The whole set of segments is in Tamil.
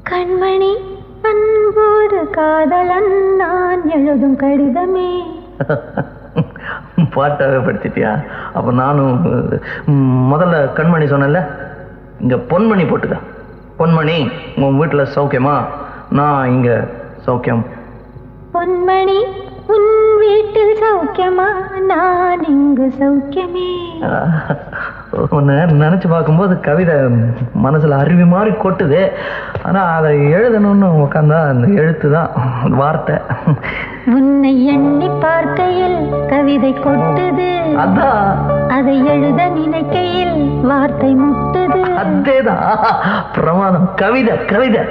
கண்மணி அன்போடு காதலன் நான் எழுதும் கடிதமே. பாட்டாவே படிச்சிட்டியா? அப்ப நானும் முதல்ல கண்மணி சொன்னேன்ல, இங்க பொன்மணி போட்டுக்க. பொன்மணி, உன் வீட்டுல சௌக்கியமா? நான் இங்க சௌக்கியம். பொன்மணி, உன் வீட்டில் சௌக்கியமா? நான் இங்கு சௌக்கியமே. உன்னை நினைச்சு பார்க்கும்போது கவிதை மனசுல அருவி மாதிரி கொட்டுது. ஆனா அதை எழுதணும்னு உட்காந்தா அந்த எழுத்து தான் வார்த்தை. உன்னை எண்ணி பார்க்கையில் கவிதை கொட்டுது, அதான் அதை எழுத நினைக்கையில் வார்த்தை முட்டுது. அதேதான் பிரமாதம். கவிதை கவிதை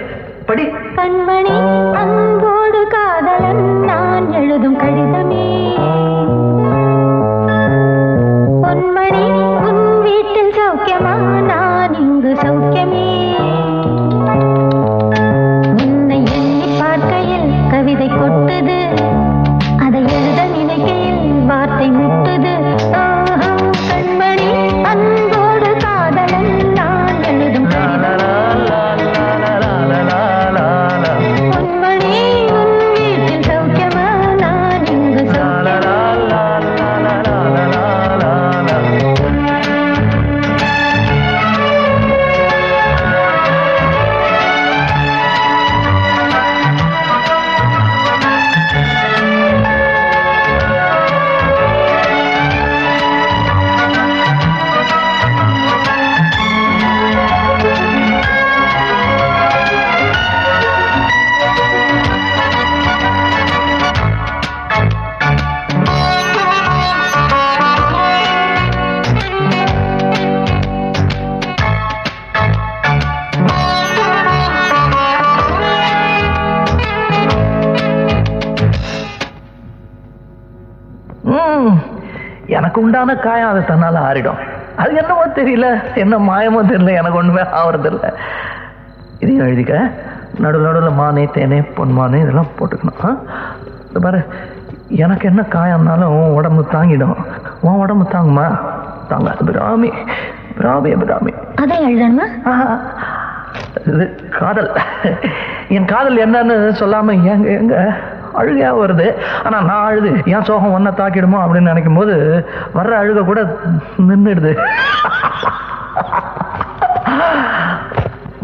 படி. கண்மணி அன்போடு காதலன் நான் எழுதும் கடிதமே. பொன்மணி, உன் வீட்டில் சௌக்கியமா? நான் இங்கு சௌக்கியமே. உன்னை எண்ணி பார்க்கையில் கவிதை கொட்டுது, அதை எழுத நினைக்கையில் வார்த்தை முட்டுது. கண்மணி அன்போடு காதலன் நான் எழுதும் கடிதமே. எனக்கு உண்டான காயம் அதை தன்னால ஆறிடும். அது என்னவோ தெரியல, என்ன மாயமோ தெரியல, எனக்கு ஒண்ணுமே ஆவறது இல்லை. இதையும் எழுதிக்க. நடுவில் நடுவில் மானே தேனே பொன்மானே இதெல்லாம் போட்டுக்கணும். இது பாரு, எனக்கு என்ன காயம்னாலும் உன் உடம்பு தாங்கிடும். உன் உடம்பு தாங்குமா? தாங்க. பிராமி பிராமி பிராமி. அதை எழுதணுமா? இது காதல். என் காதல் என்னன்னு சொல்லாம எங்க எங்க அழுகையா வருது. ஆனா நான் அழுது ஏன் சோகம் ஒன்ன தாக்கிடுமோ அப்படின்னு நினைக்கும் போது வர்ற அழுக கூட நின்றுடுது.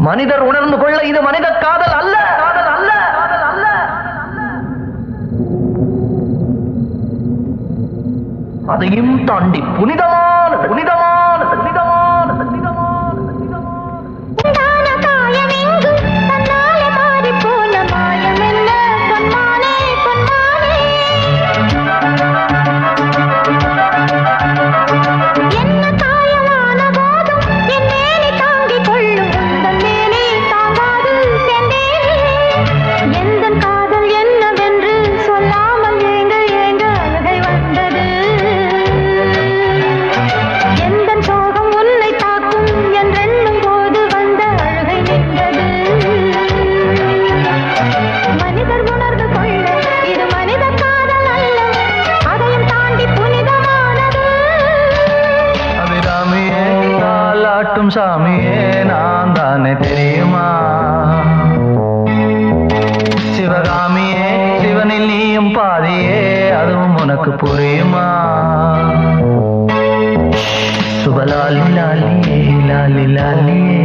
மனிதர் உணர்ந்து கொள்ள இது மனித காதல் அல்ல, காதல் அல்ல, காதல் அல்ல. அதையும் தாண்டி புனிதமான புனிதமான புனிதமான புனிதமான சாமியே நான் தானே தெரியுமா? சிவகாமியே சிவனில் நீயும் பாதியே, அதுவும் உனக்கு புரியுமா? சுபலாலி லாலியே லாலி லாலியே